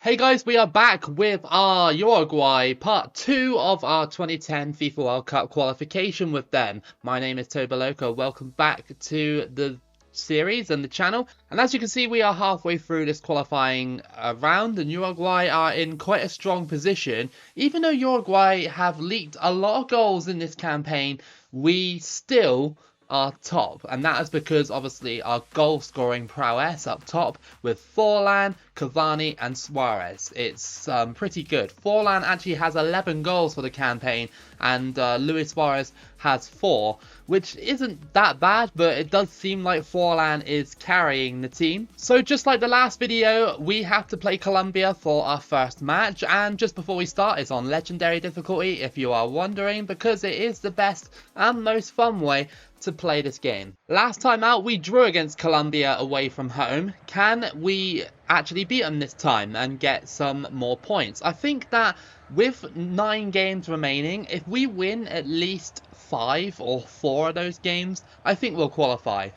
Hey guys, we are back with our Uruguay part 2 of our 2010 FIFA World Cup qualification with them. My name is Toboloco. Welcome back to the series and the channel. And as you can see, we are halfway through this qualifying round, and Uruguay are in quite a strong position. Even though Uruguay have leaked a lot of goals in this campaign, we still are top, and that is because obviously our goal scoring prowess up top with Forlan, Cavani and Suarez. It's pretty good. Forlan actually has 11 goals for the campaign, and Luis Suarez has 4, which isn't that bad, but it does seem like Forlan is carrying the team. So just like the last video, we have to play Colombia for our first match, and just before we start, it's on legendary difficulty if you are wondering, because it is the best and most fun way to play this game. Last time out, we drew against Colombia away from home. Can we actually beat them this time and get some more points? I think that with 9 games remaining, if we win at least 5 or 4 of those games, I think we'll qualify.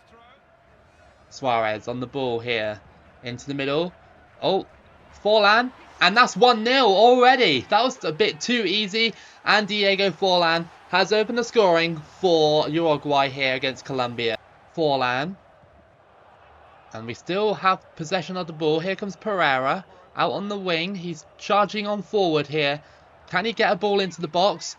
Suarez on the ball here, into the middle. Oh, Forlan, and that's 1-0 already. That was a bit too easy, and Diego Forlan has opened the scoring for Uruguay here against Colombia. Forlan. And we still have possession of the ball. Here comes Pereira out on the wing. He's charging on forward here. Can he get a ball into the box?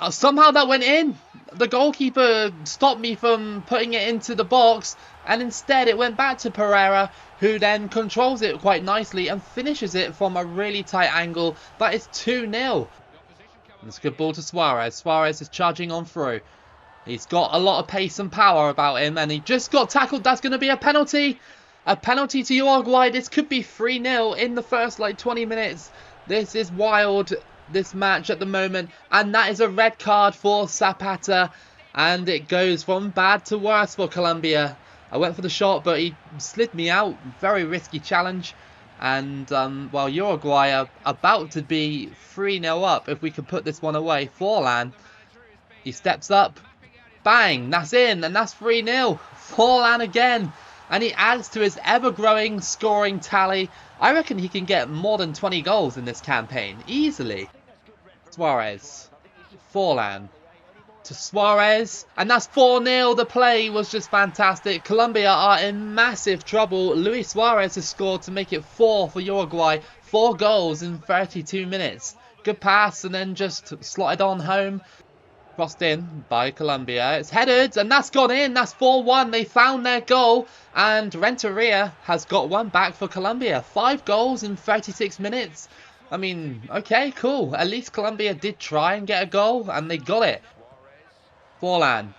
Somehow that went in. The goalkeeper stopped me from putting it into the box, and instead it went back to Pereira, who then controls it quite nicely and finishes it from a really tight angle. That is 2-0. It's a good ball to Suarez. Suarez is charging on through. He's got a lot of pace and power about him, and he just got tackled. That's going to be a penalty. A penalty to Uruguay. This could be 3-0 in the first 20 minutes. This is wild, this match at the moment. And that is a red card for Zapata. And it goes from bad to worse for Colombia. I went for the shot, but he slid me out. Very risky challenge. And while Uruguay are about to be 3-0 up, if we can put this one away. Forlan, he steps up, bang, that's in, and that's 3-0. Forlan again, and he adds to his ever-growing scoring tally. I reckon he can get more than 20 goals in this campaign, easily. Suarez, Forlan, to Suarez, and that's 4-0. The play was just fantastic. Colombia are in massive trouble. Luis Suarez has scored to make it 4 for Uruguay. 4 goals in 32 minutes. Good pass, and then just slotted on home. Crossed in by Colombia. It's headed, and that's gone in. That's 4-1. They found their goal, and Renteria has got one back for Colombia. 5 goals in 36 minutes. I mean, okay, cool. At least Colombia did try and get a goal, and they got it. Forlan.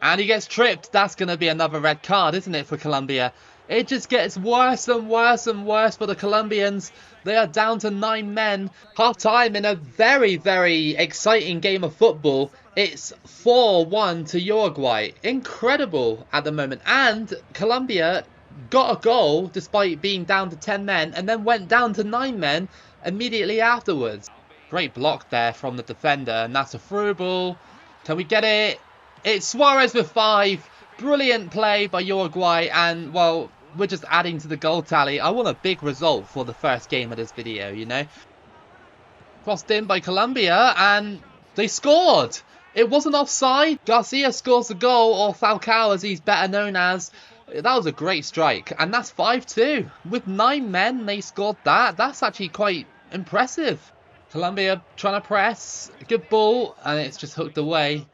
And he gets tripped. That's going to be another red card, isn't it, for Colombia? It just gets worse and worse and worse for the Colombians. They are down to 9 men. Half time in a very, very exciting game of football. It's 4-1 to Uruguay. Incredible at the moment. And Colombia got a goal despite being down to 10 men, and then went down to 9 men immediately afterwards. Great block there from the defender, and that's a through ball. Can we get it? It's Suarez with 5. Brilliant play by Uruguay, and, well, we're just adding to the goal tally. I want a big result for the first game of this video, you know. Crossed in by Colombia, and they scored. It wasn't offside. Garcia scores the goal, or Falcao as he's better known as. That was a great strike, and that's 5-2. With 9 men, they scored that. That's actually quite impressive. Colombia trying to press. Good ball, and it's just hooked away.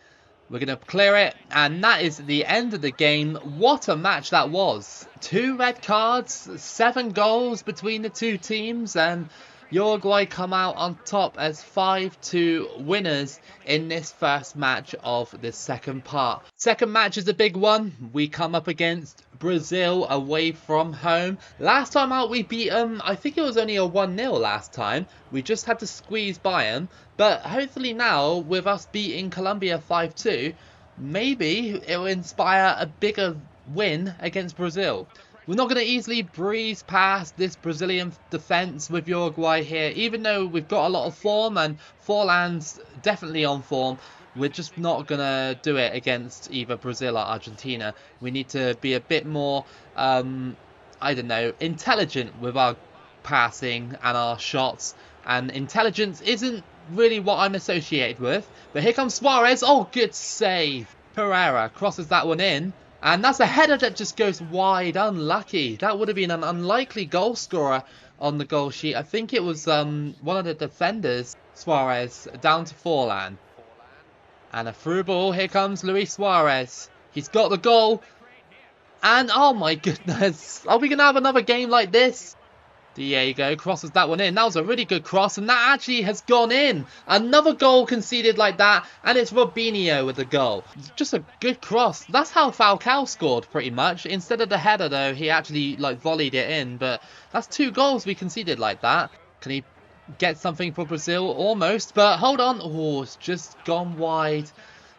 We're going to clear it, and that is the end of the game. What a match that was. 2 red cards, 7 goals between the 2 teams, and Uruguay come out on top as 5-2 winners in this first match of the second part. Second match is a big one. We come up against Brazil away from home. Last time out we beat them. I think it was only a 1-0 last time. We just had to squeeze by them. But hopefully now, with us beating Colombia 5-2, maybe it will inspire a bigger win against Brazil. We're not going to easily breeze past this Brazilian defence with Uruguay here, even though we've got a lot of form and Forlan's definitely on form. We're just not going to do it against either Brazil or Argentina. We need to be a bit more, I don't know, intelligent with our passing and our shots, and intelligence isn't really what I'm associated with. But here comes Suarez. Oh, good save. Pereira crosses that one in. And that's a header that just goes wide. Unlucky. That would have been an unlikely goal scorer on the goal sheet. I think it was one of the defenders, Suarez, down to Forlan. And a through ball. Here comes Luis Suarez. He's got the goal. And oh my goodness. Are we going to have another game like this? Diego crosses that one in. That was a really good cross, and that actually has gone in. Another goal conceded like that, and it's Robinho with the goal. Just a good cross. That's how Falcao scored, pretty much. Instead of the header, though, he actually volleyed it in. But that's 2 goals we conceded like that. Can he get something for Brazil? Almost. But hold on. Oh, it's just gone wide.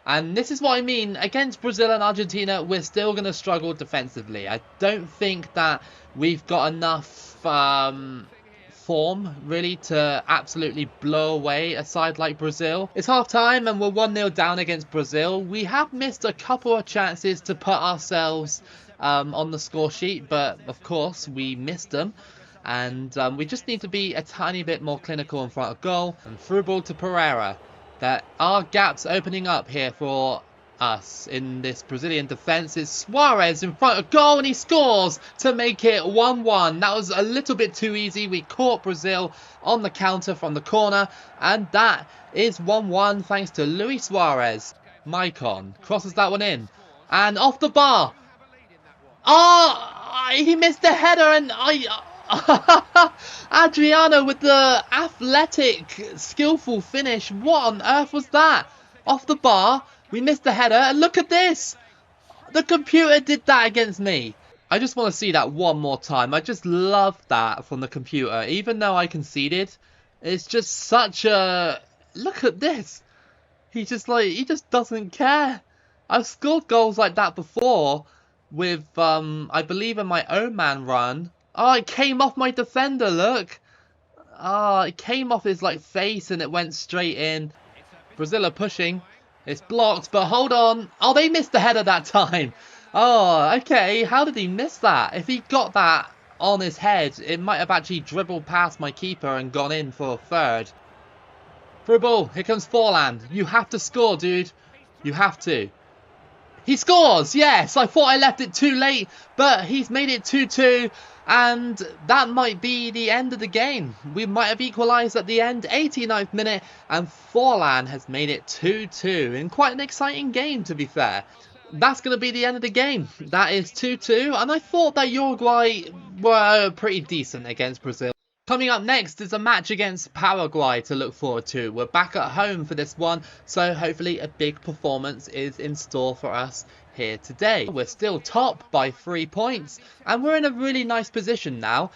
And this is what I mean. Against Brazil and Argentina, we're still going to struggle defensively. I don't think that we've got enough form, really, to absolutely blow away a side like Brazil. It's half-time and we're 1-0 down against Brazil. We have missed a couple of chances to put ourselves on the score sheet, but of course we missed them. And we just need to be a tiny bit more clinical in front of goal. And through ball to Pereira. There are gaps opening up here for us in this Brazilian defence. Is Suarez in front of goal, and he scores to make it 1-1. That was a little bit too easy. We caught Brazil on the counter from the corner, and that is 1-1 thanks to Luis Suarez. Maicon crosses that one in, and off the bar. Oh, he missed the header, and Adriano with the athletic, skillful finish. What on earth was that? Off the bar, we missed the header, and look at this. The computer did that against me. I just want to see that one more time. I just love that from the computer. Even though I conceded, it's just such a... Look at this. He just doesn't care. I've scored goals like that before with, I believe in my own man run. Oh, it came off my defender, look. Oh, it came off his face and it went straight in. Brazil are pushing. It's blocked, but hold on. Oh, they missed the header that time. Oh, okay. How did he miss that? If he got that on his head, it might have actually dribbled past my keeper and gone in for a third. Through ball. Here comes Forlan. You have to score, dude. You have to. He scores. Yes, I thought I left it too late, but he's made it 2-2. And that might be the end of the game. We might have equalised at the end, 89th minute, and Forlan has made it 2-2 in quite an exciting game, to be fair. That's going to be the end of the game. That is 2-2, and I thought that Uruguay were pretty decent against Brazil. Coming up next is a match against Paraguay to look forward to. We're back at home for this one, so hopefully a big performance is in store for us here today. We're still top by 3 points, and we're in a really nice position now.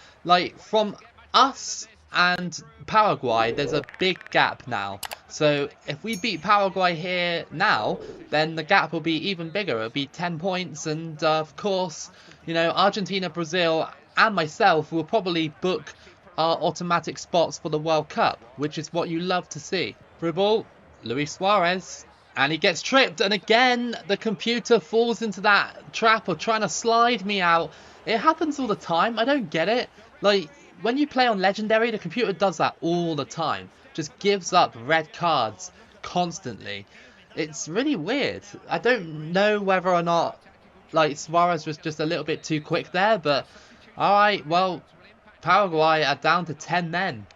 From us and Paraguay, there's a big gap now. So if we beat Paraguay here now, then the gap will be even bigger. It'll be 10 points, and of course, Argentina, Brazil, and myself will probably book our automatic spots for the World Cup, which is what you love to see. Through ball, Luis Suarez. And he gets tripped, and again, the computer falls into that trap of trying to slide me out. It happens all the time. I don't get it. When you play on Legendary, the computer does that all the time. Just gives up red cards constantly. It's really weird. I don't know whether or not, Suarez was just a little bit too quick there, but alright, well, Paraguay are down to 10 men.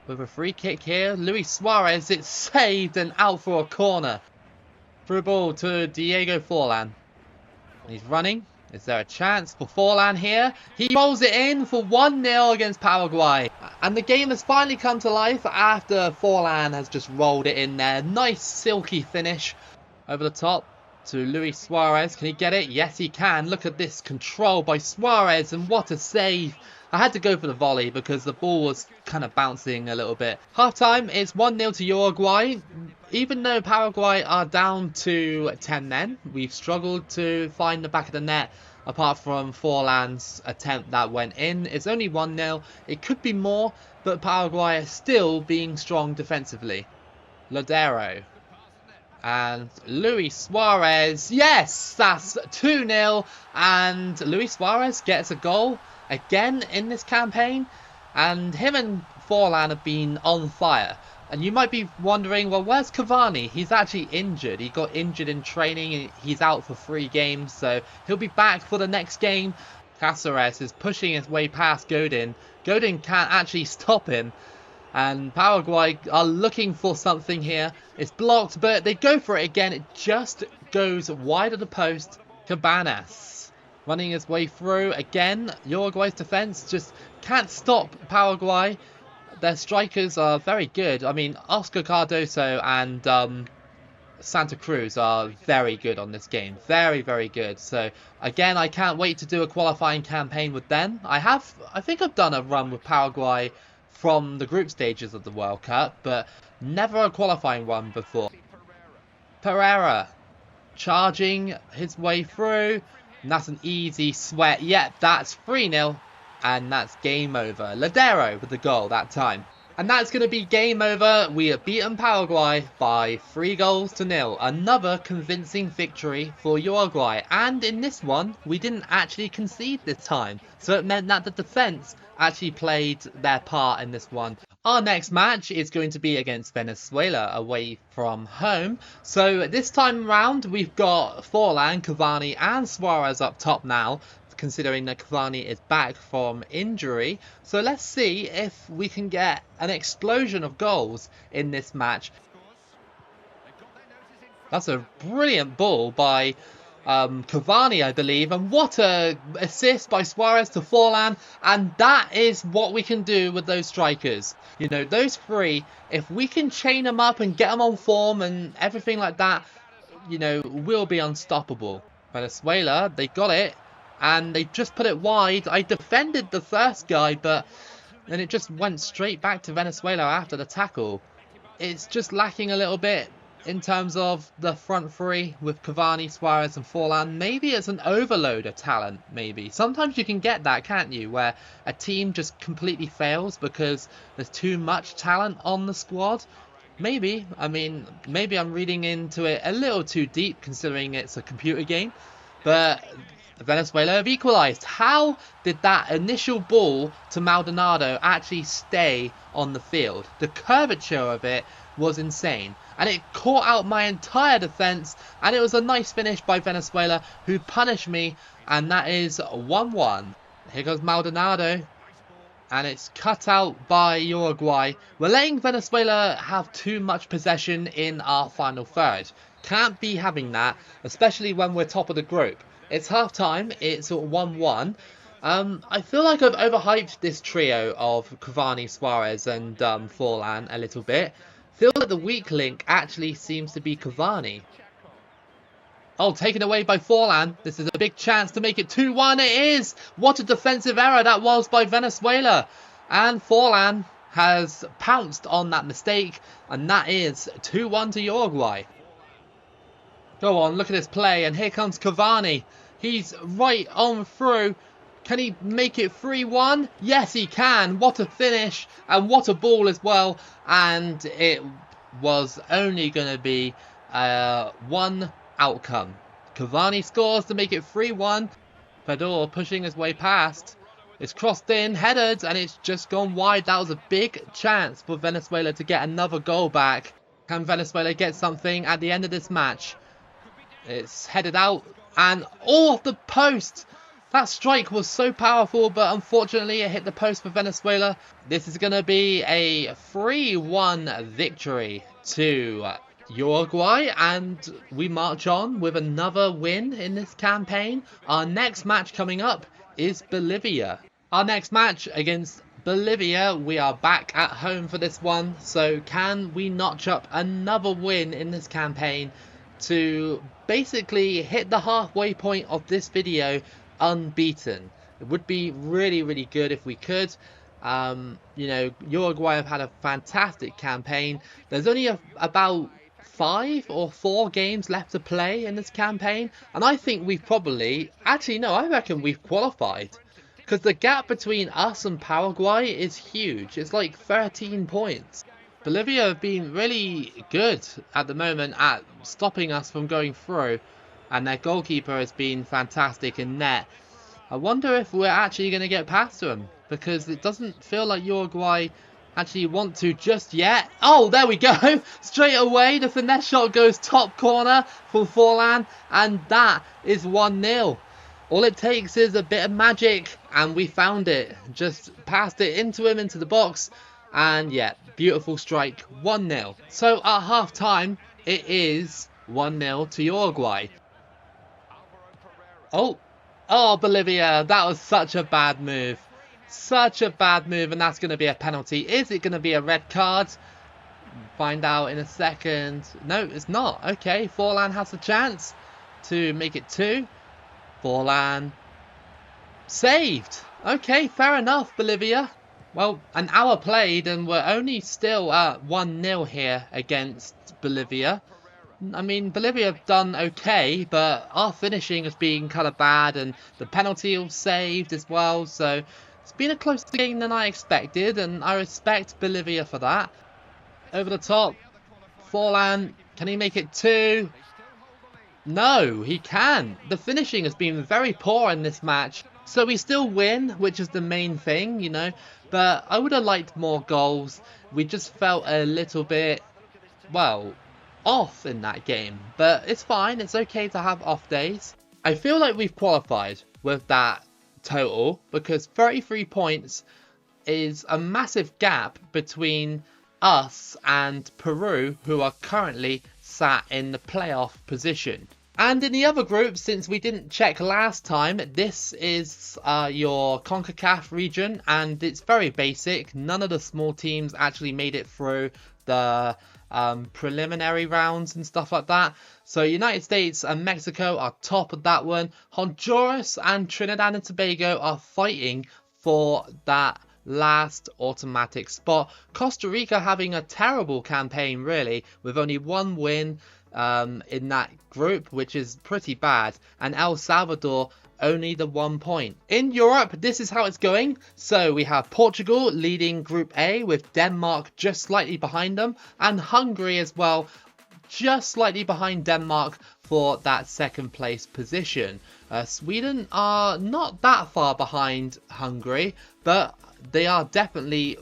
With a free kick here, Luis Suarez, it's saved and out for a corner. Through ball to Diego Forlan. He's running. Is there a chance for Forlan here? He rolls it in for 1-0 against Paraguay. And the game has finally come to life after Forlan has just rolled it in there. Nice silky finish over the top to Luis Suarez. Can he get it? Yes, he can. Look at this control by Suarez, and what a save. I had to go for the volley because the ball was kind of bouncing a little bit. Half time, it's 1-0 to Uruguay. Even though Paraguay are down to 10 men, we've struggled to find the back of the net apart from Forlan's attempt that went in. It's only 1-0. It could be more, but Paraguay is still being strong defensively. Ladero. And Luis Suarez. Yes, that's 2-0. And Luis Suarez gets a goal again in this campaign. And him and Forlan have been on fire. And you might be wondering, well, where's Cavani? He's actually injured. He got injured in training. He's out for 3 games, so he'll be back for the next game. Suarez is pushing his way past Godin. Godin can't actually stop him. And Paraguay are looking for something here. It's blocked, but they go for it again. It just goes wide of the post. Cabanas running his way through again. Uruguay's defense just can't stop Paraguay. Their strikers are very good. I mean, Oscar Cardoso and Santa Cruz are very good on this game. Very, very good. So, again, I can't wait to do a qualifying campaign with them. I think I've done a run with Paraguay from the group stages of the World Cup, but never a qualifying one before. Pereira charging his way through. And that's an easy sweat. Yep, that's 3-0. And that's game over. Ladero with the goal that time. And that's going to be game over. We have beaten Paraguay by 3-0. Another convincing victory for Uruguay. And in this one, we didn't actually concede this time. So it meant that the defence actually played their part in this one. Our next match is going to be against Venezuela away from home. So this time round, we've got Forlan, Cavani and Suarez up top now, considering that Cavani is back from injury. So let's see if we can get an explosion of goals in this match. That's a brilliant ball by Cavani, I believe, and what a assist by Suarez to Forlan. And that is what we can do with those strikers. You know, those 3, if we can chain them up and get them on form and everything like that, you know, we'll be unstoppable. Venezuela, they got it. And they just put it wide. I defended the first guy, but then it just went straight back to Venezuela after the tackle. It's just lacking a little bit in terms of the front 3 with Cavani, Suarez and Forlan. Maybe it's an overload of talent, maybe. Sometimes you can get that, can't you? Where a team just completely fails because there's too much talent on the squad. Maybe. I mean, maybe I'm reading into it a little too deep considering it's a computer game. But Venezuela have equalised. How did that initial ball to Maldonado actually stay on the field? The curvature of it was insane. And it caught out my entire defence. And it was a nice finish by Venezuela, who punished me. And that is 1-1. Here goes Maldonado. And it's cut out by Uruguay. We're letting Venezuela have too much possession in our final third. Can't be having that, especially when we're top of the group. It's half time, it's 1-1. I feel like I've overhyped this trio of Cavani, Suarez and Forlan a little bit. Feel that the weak link actually seems to be Cavani. Oh, taken away by Forlan. This is a big chance to make it 2-1. It is! What a defensive error that was by Venezuela. And Forlan has pounced on that mistake. And that is 2-1 to Uruguay. Go on, look at this play, and here comes Cavani. He's right on through. Can he make it 3-1? Yes, he can. What a finish, and what a ball as well. And it was only going to be one outcome. Cavani scores to make it 3-1. Fedor pushing his way past. It's crossed in, headed, and it's just gone wide. That was a big chance for Venezuela to get another goal back. Can Venezuela get something at the end of this match? It's headed out and off the post. That strike was so powerful, but unfortunately it hit the post for Venezuela. This is going to be a 3-1 victory to Uruguay, and we march on with another win in this campaign. Our next match coming up is Bolivia. Our next match against Bolivia, we are back at home for this one. So can we notch up another win in this campaign to basically hit the halfway point of this video unbeaten? It would be really, really good if we could. You know, Uruguay have had a fantastic campaign. There's only about 5 or 4 games left to play in this campaign, and I think we've probably, actually no, I reckon we've qualified, because the gap between us and Paraguay is huge. It's like 13 points. Bolivia have been really good at the moment at stopping us from going through, and their goalkeeper has been fantastic in net. I wonder if we're actually going to get past them. because it doesn't feel like Uruguay actually want to just yet. Oh, there we go. Straight away, the finesse shot goes top corner for Forlan, and that is 1-0. All it takes is a bit of magic, and we found it. Just passed it into him, into the box, and yeah, beautiful strike, 1-0. So at half time, it is 1-0 to Uruguay. Oh, Bolivia, that was such a bad move. Such a bad move, and that's going to be a penalty. Is it going to be a red card? Find out in a second. No, it's not. Okay, Forlan has the chance to make it 2. Forlan saved. Okay, fair enough, Bolivia. Well, an hour played, and we're only still at 1-0 here against Bolivia. I mean, Bolivia have done okay, but our finishing has been kind of bad, and the penalty was saved as well, so it's been a closer game than I expected, and I respect Bolivia for that. Over the top, Forlan, can he make it 2? No, he can. The finishing has been very poor in this match, so we still win, which is the main thing, you know, but I would have liked more goals. We just felt a little bit, well, off in that game, but it's fine. It's okay to have off days. I feel like we've qualified with that total because 33 points is a massive gap between us and Peru, who are currently sat in the playoff position. And in the other group, since we didn't check last time, this is your CONCACAF region, and it's very basic. None of the small teams actually made it through the preliminary rounds and stuff like that. So United States and Mexico are top of that one. Honduras and Trinidad and Tobago are fighting for that last automatic spot. Costa Rica having a terrible campaign really, with only 1 win in that group, which is pretty bad, and El Salvador only the 1 point. In Europe, this is how it's going. So we have Portugal leading Group A with Denmark just slightly behind them, and Hungary as well, just slightly behind Denmark for that second place position. Sweden are not that far behind Hungary, but they are definitely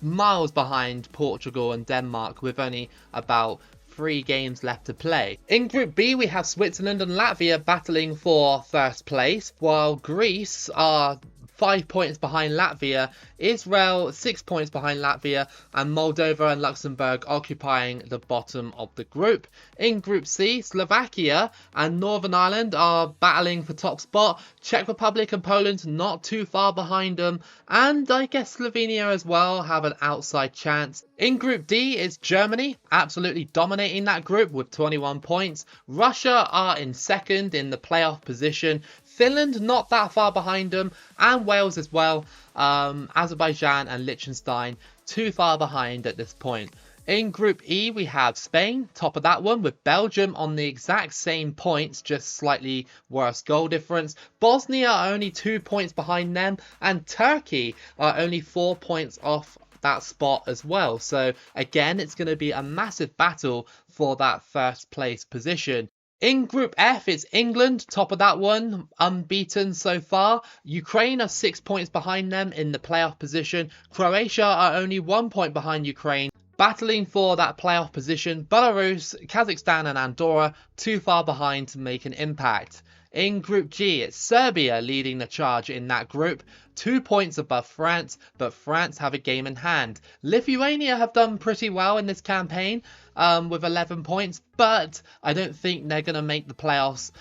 miles behind Portugal and Denmark with only about 3 games left to play. In Group B, we have Switzerland and Latvia battling for first place, while Greece are 5 points behind Latvia, Israel 6 points behind Latvia, and Moldova and Luxembourg occupying the bottom of the group. In Group C, Slovakia and Northern Ireland are battling for top spot, Czech Republic and Poland not too far behind them, and I guess Slovenia as well have an outside chance. In Group D is Germany, absolutely dominating that group with 21 points. Russia are in second in the playoff position. Finland not that far behind them, and Wales as well. Azerbaijan and Liechtenstein too far behind at this point. In Group E, we have Spain, top of that one, with Belgium on the exact same points, just slightly worse goal difference. Bosnia are only 2 points behind them, and Turkey are only 4 points off that spot as well. So again, it's going to be a massive battle for that first place position. In Group F, it's England, top of that one, unbeaten so far. Ukraine are 6 points behind them in the playoff position. Croatia are only 1 point behind Ukraine, battling for that playoff position. Belarus, Kazakhstan and Andorra too far behind to make an impact. In Group G, it's Serbia leading the charge in that group, 2 points above France, but France have a game in hand. Lithuania have done pretty well in this campaign with 11 points, but I don't think they're going to make the playoffs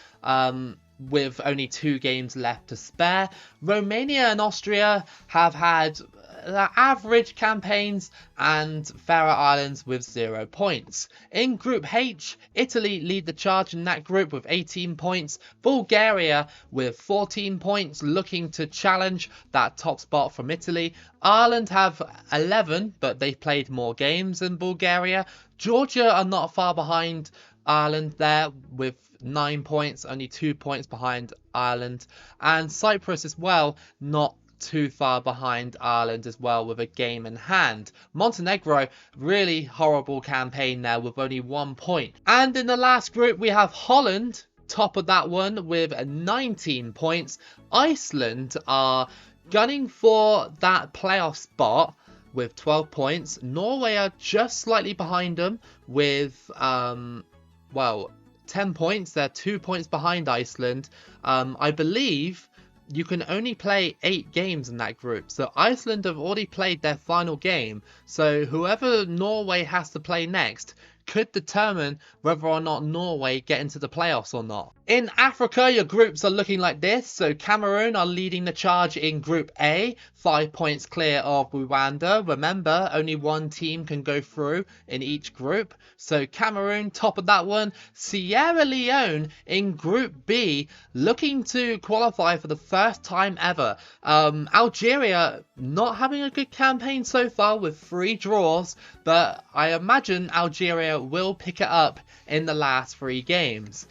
with only 2 games left to spare. Romania and Austria have had average campaigns, and Faroe Islands with 0 points. In Group H, Italy lead the charge in that group with 18 points. Bulgaria with 14 points, looking to challenge that top spot from Italy. Ireland have 11, but they've played more games than Bulgaria. Georgia are not far behind Ireland there with 9 points, only 2 points behind Ireland. And Cyprus as well, not too far behind Ireland as well with a game in hand. Montenegro, really horrible campaign there with only 1 point. And in the last group we have Holland, top of that one with 19 points. Iceland are gunning for that playoff spot with 12 points. Norway are just slightly behind them with, well, 10 points. They're 2 points behind Iceland. I believe you can only play 8 games in that group. So Iceland have already played their final game. So whoever Norway has to play next could determine whether or not Norway get into the playoffs or not. In Africa, your groups are looking like this. So Cameroon are leading the charge in Group A, 5 points clear of Rwanda. Remember, only one team can go through in each group. So Cameroon, top of that one. Sierra Leone in Group B, looking to qualify for the first time ever. Algeria not having a good campaign so far with 3 draws, but I imagine Algeria will pick it up in the last 3 games.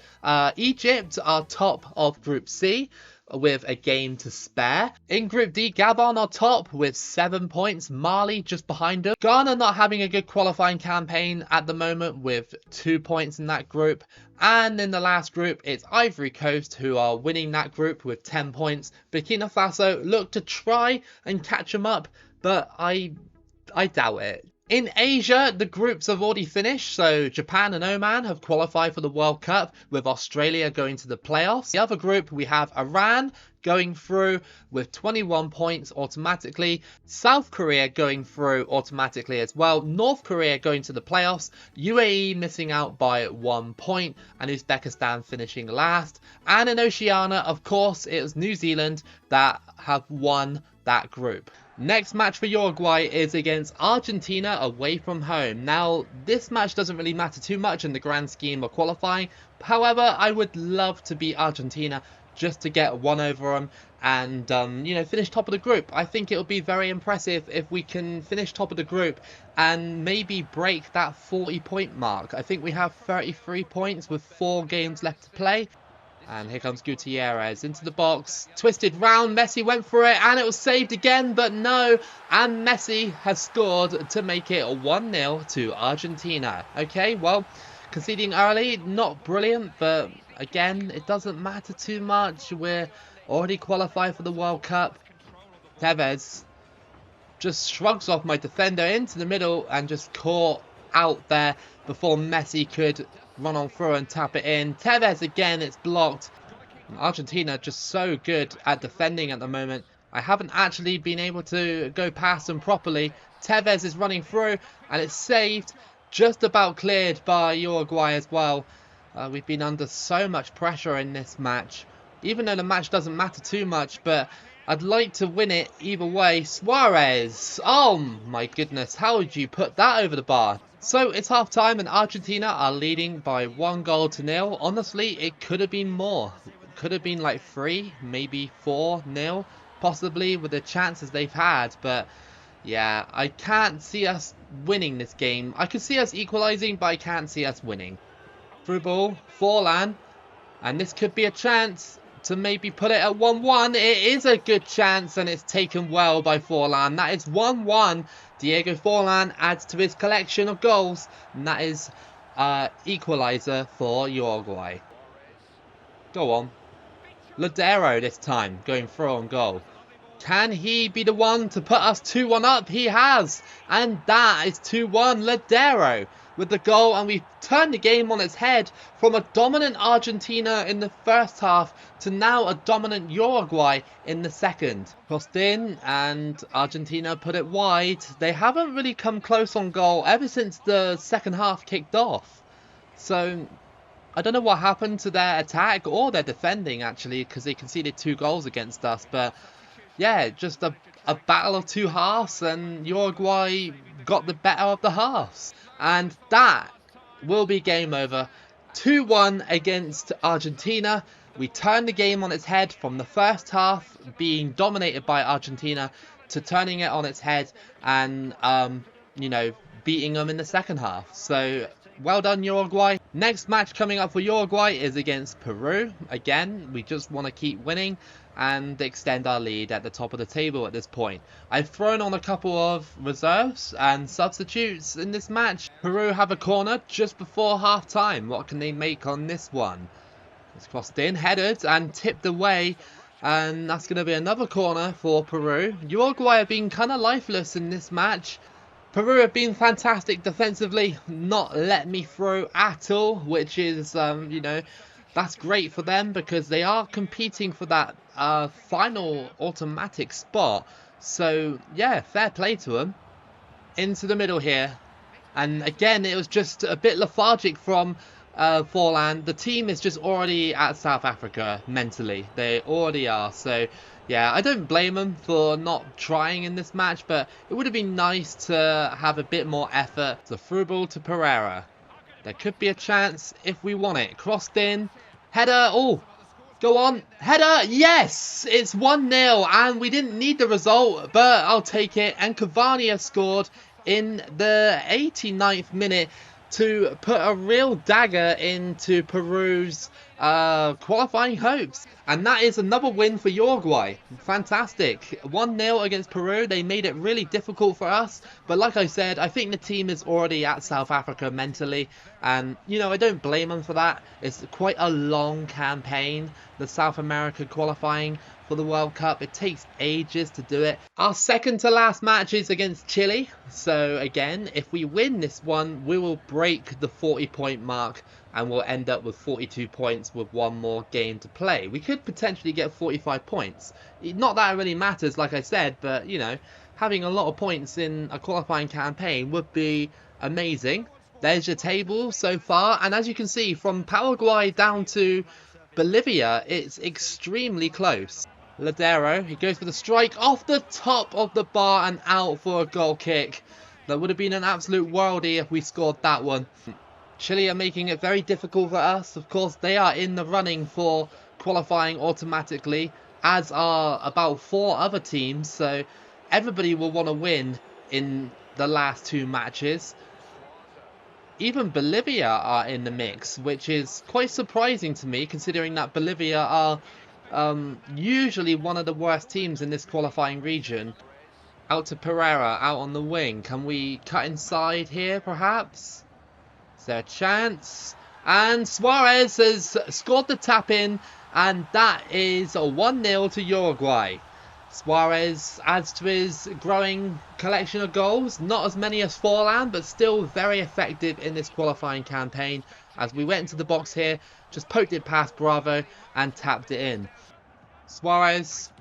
Egypt are top of Group C with a game to spare. In Group D, Gabon are top with 7 points. Mali just behind them. Ghana not having a good qualifying campaign at the moment with 2 points in that group. And in the last group, it's Ivory Coast who are winning that group with 10 points. Burkina Faso look to try and catch them up, but I doubt it. In Asia, the groups have already finished, so Japan and Oman have qualified for the World Cup, with Australia going to the playoffs. The other group, we have Iran going through with 21 points automatically, South Korea going through automatically as well, North Korea going to the playoffs, UAE missing out by 1 point, and Uzbekistan finishing last. And in Oceania, of course, it was New Zealand that have won that group. Next match for Uruguay is against Argentina away from home. Now, this match doesn't really matter too much in the grand scheme of qualifying. However, I would love to beat Argentina just to get one over them and, finish top of the group. I think it would be very impressive if we can finish top of the group and maybe break that 40-point mark. I think we have 33 points with 4 games left to play. And here comes Gutierrez into the box, twisted round, Messi went for it, and it was saved again, but no, and Messi has scored to make it 1-0 to Argentina. Okay, well, conceding early, not brilliant, but again, it doesn't matter too much. We're already qualified for the World Cup. Tevez just shrugs off my defender into the middle and just caught out there before Messi could run on through and tap it in. Tevez again, it's blocked. Argentina just so good at defending at the moment. I haven't actually been able to go past them properly. Tevez is running through and it's saved. Just about cleared by Uruguay as well. We've been under so much pressure in this match. Even though the match doesn't matter too much, but I'd like to win it either way. Suarez! Oh my goodness, how would you put that over the bar? So it's half time and Argentina are leading by 1-0. Honestly, it could have been more. It could have been like 3, maybe 4-0, possibly with the chances they've had. But yeah, I can't see us winning this game. I could see us equalising, but I can't see us winning. Through ball, Forlan, and this could be a chance to maybe put it at 1-1. It is a good chance and it's taken well by Forlan. That is 1-1. Diego Forlan adds to his collection of goals, and that is equaliser for Uruguay. Go on. Ladero this time, going through on goal. Can he be the one to put us 2-1 up? He has. And that is 2-1. Ladero with the goal, and we've turned the game on its head from a dominant Argentina in the first half to now a dominant Uruguay in the second. Crossed in and Argentina put it wide. They haven't really come close on goal ever since the second half kicked off. So I don't know what happened to their attack or their defending actually, because they conceded 2 goals against us. But yeah, just a battle of 2 halves, and Uruguay got the better of the halves. And that will be game over. 2-1 against Argentina. We turned the game on its head from the first half being dominated by Argentina to turning it on its head and, beating them in the second half. So, well done, Uruguay. Next match coming up for Uruguay is against Peru. Again, we just want to keep winning and extend our lead at the top of the table at this point. I've thrown on a couple of reserves and substitutes in this match. Peru have a corner just before half time. What can they make on this one? It's crossed in, headed and tipped away. And that's going to be another corner for Peru. Uruguay have been kind of lifeless in this match. Peru have been fantastic defensively, not let me through at all, which is, you know, that's great for them because they are competing for that final automatic spot. So, yeah, fair play to them. Into the middle here. And again, it was just a bit lethargic from Forlan. The team is just already at South Africa mentally. They already are. So, yeah, I don't blame them for not trying in this match, but it would have been nice to have a bit more effort. It's a through ball to Pereira. There could be a chance if we want it. Crossed in. Header. Oh, go on. Header. Yes, it's 1-0, and we didn't need the result, but I'll take it. And Cavani has scored in the 89th minute to put a real dagger into Peru's qualifying hopes. And that is another win for Uruguay. Fantastic. 1-0 against Peru. They made it really difficult for us. But like I said, I think the team is already at South Africa mentally. And, you know, I don't blame them for that. It's quite a long campaign, the South America qualifying for the World Cup. It takes ages to do it. Our second to last match is against Chile. So again, if we win this one, we will break the 40-point mark and we'll end up with 42 points with one more game to play. We could potentially get 45 points. Not that it really matters, like I said, but, you know, having a lot of points in a qualifying campaign would be amazing. There's your table so far. And as you can see, from Paraguay down to Bolivia, it's extremely close. Ladero, he goes for the strike off the top of the bar and out for a goal kick. That would have been an absolute worldie if we scored that one. Chile are making it very difficult for us. Of course, they are in the running for qualifying automatically, as are about 4 other teams. So everybody will want to win in the last 2 matches. Even Bolivia are in the mix, which is quite surprising to me, considering that Bolivia are usually one of the worst teams in this qualifying region. Out to Pereira, out on the wing. Can we cut inside here, perhaps? Is there a chance? And Suarez has scored the tap-in, and that is a 1-0 to Uruguay. Suarez adds to his growing collection of goals. Not as many as Forlan, but still very effective in this qualifying campaign. As we went into the box here, just poked it past Bravo and tapped it in. Suarez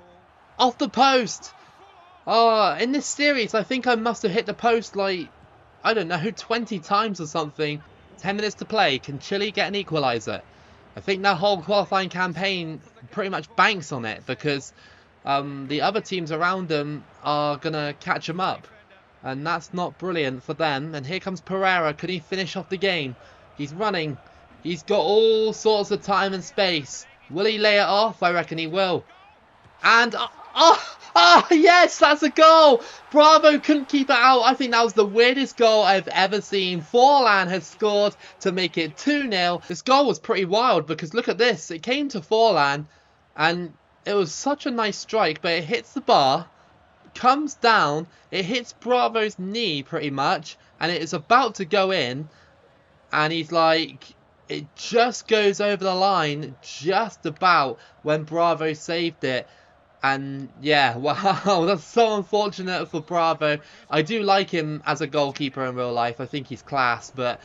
off the post. Oh, in this series, I think I must have hit the post like, I don't know, 20 times or something. 10 minutes to play. Can Chile get an equaliser? I think that whole qualifying campaign pretty much banks on it because the other teams around them are going to catch them up. And that's not brilliant for them. And here comes Pereira. Could he finish off the game? He's running. He's got all sorts of time and space. Will he lay it off? I reckon he will. And yes, that's a goal. Bravo couldn't keep it out. I think that was the weirdest goal I've ever seen. Forlan has scored to make it 2-0. This goal was pretty wild because look at this. It came to Forlan and it was such a nice strike, but it hits the bar, comes down, it hits Bravo's knee pretty much, and it is about to go in, and he's like, it just goes over the line just about when Bravo saved it. And yeah, wow, that's so unfortunate for Bravo. I do like him as a goalkeeper in real life. I think he's class, but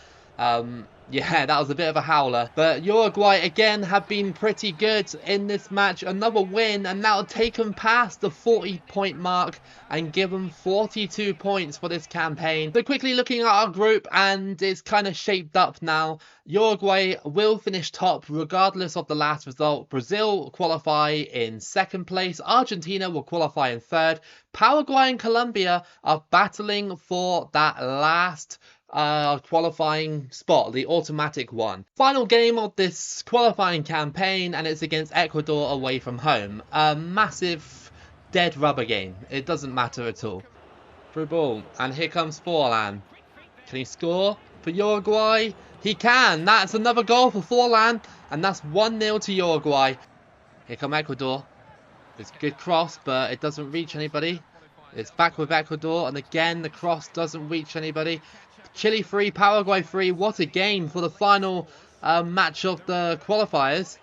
yeah, that was a bit of a howler. But Uruguay, again, have been pretty good in this match. Another win, and that'll take them past the 40-point mark and give them 42 points for this campaign. So quickly looking at our group, and it's kind of shaped up now. Uruguay will finish top regardless of the last result. Brazil qualify in second place. Argentina will qualify in third. Paraguay and Colombia are battling for that last qualifying spot, the automatic one. Final game of this qualifying campaign, and it's against Ecuador away from home. A massive dead rubber game. It doesn't matter at all. Through ball, and here comes Forlan. Can he score for Uruguay? He can. That's another goal for Forlan, and that's 1-0 to Uruguay. Here come Ecuador. It's a good cross, but it doesn't reach anybody. It's back with Ecuador, and again the cross doesn't reach anybody. Chile 3, Paraguay 3. What a game for the final match of the qualifiers.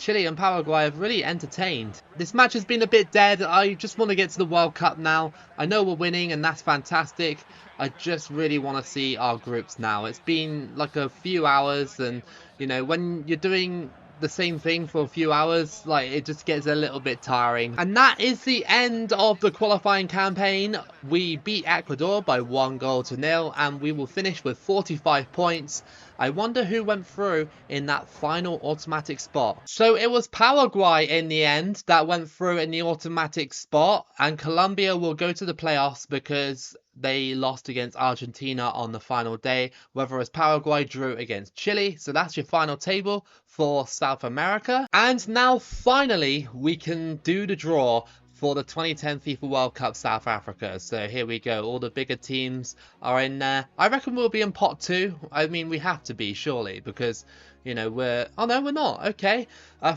Chile and Paraguay have really entertained. This match has been a bit dead. I just want to get to the World Cup now. I know we're winning and that's fantastic. I just really want to see our groups now. It's been like a few hours, and you know, when you're doing the same thing for a few hours, like, it just gets a little bit tiring. And that is the end of the qualifying campaign. We beat Ecuador by 1-0, and we will finish with 45 points. I wonder who went through in that final automatic spot. So it was Paraguay in the end that went through in the automatic spot, and Colombia will go to the playoffs because they lost against Argentina on the final day, whereas Paraguay drew against Chile. So that's your final table for South America. And now finally we can do the draw for the 2010 FIFA World Cup South Africa. So here we go. All the bigger teams are in there. I reckon we'll be in pot 2. I mean, we have to be, surely, because, you know, we're... Oh, no, we're not. Okay.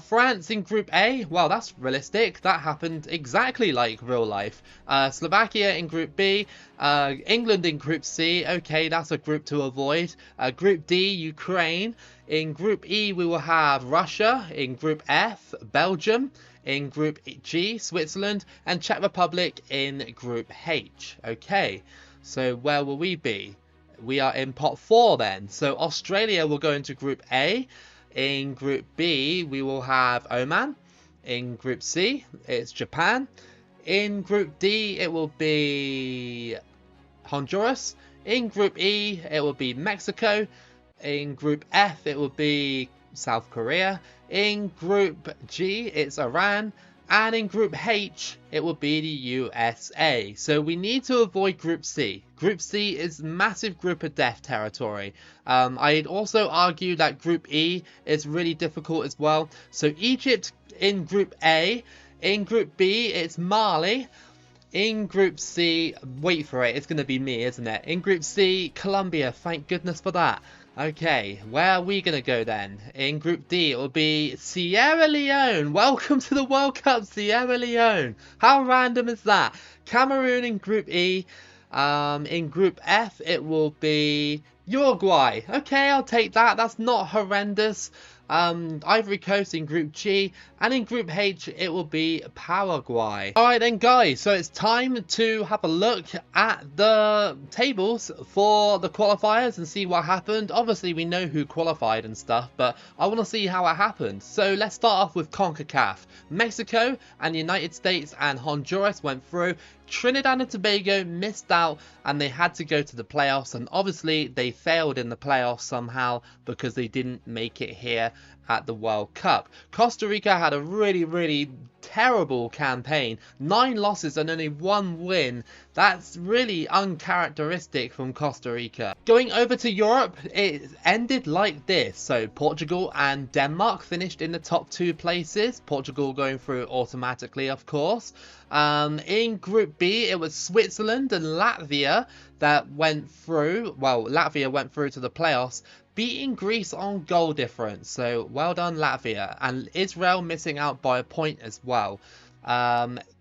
France in Group A. Well, that's realistic. That happened exactly like real life. Slovakia in Group B. England in Group C. Okay, that's a group to avoid. Group D, Ukraine. In Group E, we will have Russia. In Group F, Belgium. In Group G, Switzerland, and Czech Republic in Group H. Okay, so where will we be? We are in pot 4 then. So Australia will go into Group A. In Group B, we will have Oman. In Group C, it's Japan. In Group D, it will be Honduras. In Group E, it will be Mexico. In Group F, it will be South Korea. In Group G, it's Iran. And in Group H, it will be the USA. So we need to avoid Group C. Group C is massive group of death territory. I'd also argue that Group E is really difficult as well. So Egypt in Group A. In Group B, it's Mali. In Group C, wait for it, it's going to be me, isn't it? In Group C, Colombia, thank goodness for that. Okay, where are we going to go then? In Group D, it will be Sierra Leone. Welcome to the World Cup, Sierra Leone. How random is that? Cameroon in Group E. In Group F, it will be Uruguay. Okay, I'll take that. That's not horrendous. Ivory Coast in Group G, and in Group H it will be Paraguay. Alright then guys, so it's time to have a look at the tables for the qualifiers and see what happened. Obviously we know who qualified and stuff, but I want to see how it happened. So let's start off with CONCACAF. Mexico and the United States and Honduras went through. Trinidad and Tobago missed out and they had to go to the playoffs, and obviously they failed in the playoffs somehow because they didn't make it here at the World Cup. Costa Rica had a really terrible campaign. 9 losses and only 1 win. That's really uncharacteristic from Costa Rica. Going over to Europe, it ended like this. So Portugal and Denmark finished in the top 2 places. Portugal going through automatically, of course. In Group B, it was Switzerland and Latvia that went through. Well, Latvia went through to the playoffs, beating Greece on goal difference. So well done Latvia. And Israel missing out by a point as well.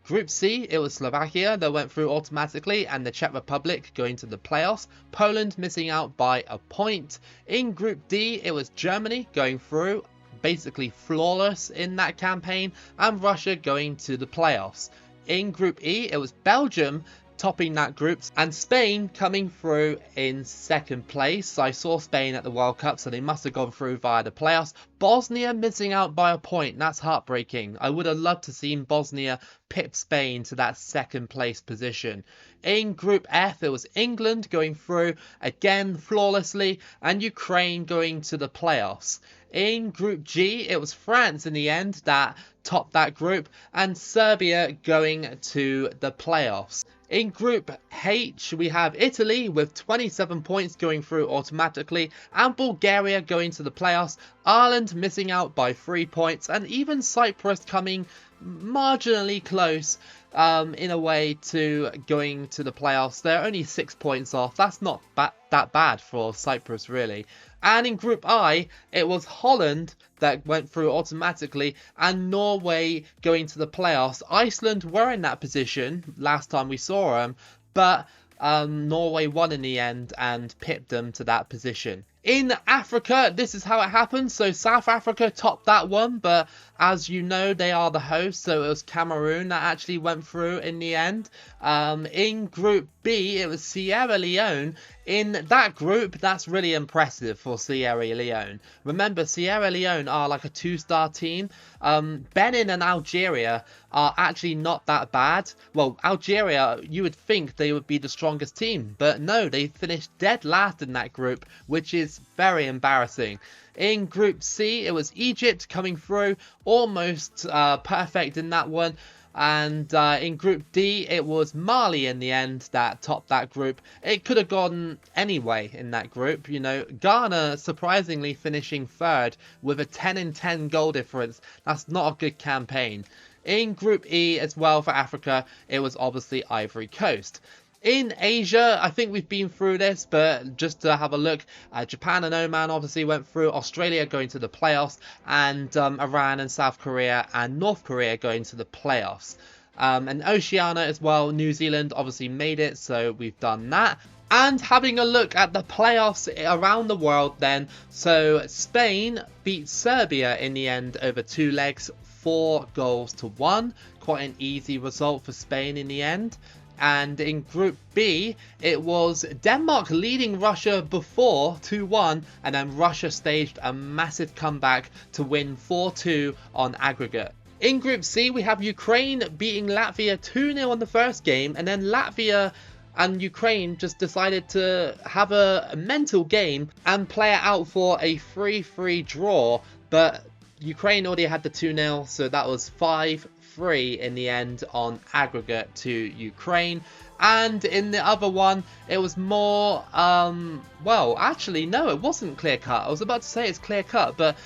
Group C, it was Slovakia that went through automatically, and the Czech Republic going to the playoffs. Poland missing out by a point. In Group D, it was Germany going through, basically flawless in that campaign, and Russia going to the playoffs. In Group E, it was Belgium topping that group, and Spain coming through in 2nd place. I saw Spain at the World Cup, so they must have gone through via the playoffs. Bosnia missing out by a point. That's heartbreaking. I would have loved to see Bosnia pip Spain to that 2nd place position. In Group F, it was England going through again flawlessly, and Ukraine going to the playoffs. In Group G, it was France in the end that topped that group, and Serbia going to the playoffs. In Group H, we have Italy with 27 points going through automatically, and Bulgaria going to the playoffs. Ireland missing out by 3 points, and even Cyprus coming marginally close in a way to going to the playoffs. They're only 6 points off. That's not that bad for Cyprus, really. And in Group I, it was Holland that went through automatically, and Norway going to the playoffs. Iceland were in that position last time we saw them, but Norway won in the end and pipped them to that position. In Africa, this is how it happened. So South Africa topped that one, but as you know, they are the host, so it was Cameroon that actually went through in the end. In Group B, it was Sierra Leone. In that group, that's really impressive for Sierra Leone. Remember, Sierra Leone are like a 2-star team. Benin and Algeria are actually not that bad. Well, Algeria, you would think they would be the strongest team, but no, they finished dead last in that group, which is very embarrassing. In Group C, it was Egypt coming through, almost perfect in that one. And in Group D, it was Mali in the end that topped that group. It could have gone anyway in that group. You know, Ghana surprisingly finishing third with a 10-10 goal difference. That's not a good campaign. In Group E as well for Africa, it was obviously Ivory Coast. In Asia, I think we've been through this, but just to have a look, Japan and Oman obviously went through, Australia going to the playoffs, and Iran and South Korea and North Korea going to the playoffs. And Oceania as well, New Zealand obviously made it, so we've done that. And having a look at the playoffs around the world then, so Spain beat Serbia in the end over 2 legs, 4-1. Quite an easy result for Spain in the end. And in Group B, it was Denmark leading Russia before 2-1, and then Russia staged a massive comeback to win 4-2 on aggregate. In Group C, we have Ukraine beating Latvia 2-0 in the first game, and then Latvia and Ukraine just decided to have a mental game and play it out for a 3-3 draw, but Ukraine already had the 2-0, so that was 5-3 in the end on aggregate to Ukraine. And in the other one, it was more, well, actually, no, it wasn't clear-cut. I was about to say it's clear-cut, but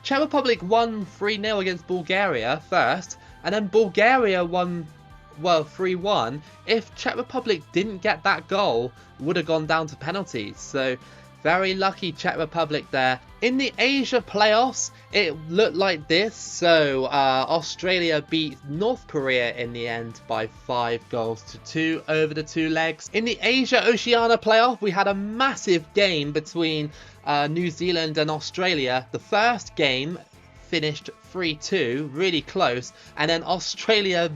Czech Republic won 3-0 against Bulgaria first, and then Bulgaria won, well, 3-1. If Czech Republic didn't get that goal, would have gone down to penalties. So very lucky Czech Republic there. In the Asia playoffs, it looked like this. So Australia beat North Korea in the end by 5-2 over the 2 legs. In the Asia-Oceania playoff, we had a massive game between New Zealand and Australia. The first game finished 3-2, really close, and then Australia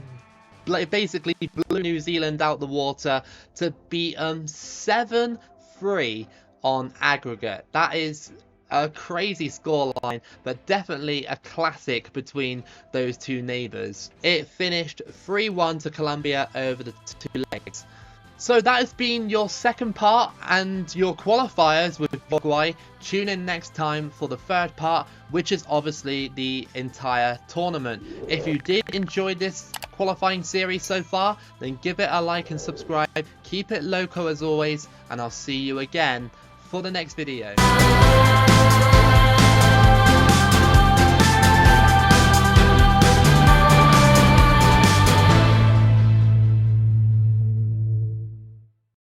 basically blew New Zealand out the water to beat 7-3 on aggregate. That is a crazy scoreline, but definitely a classic between those two neighbours. It finished 3-1 to Colombia over the 2 legs. So that has been your second part and your qualifiers with Uruguay. Tune in next time for the third part, which is obviously the entire tournament. If you did enjoy this qualifying series so far, then give it a like and subscribe. Keep it loco as always, and I'll see you again for the next video.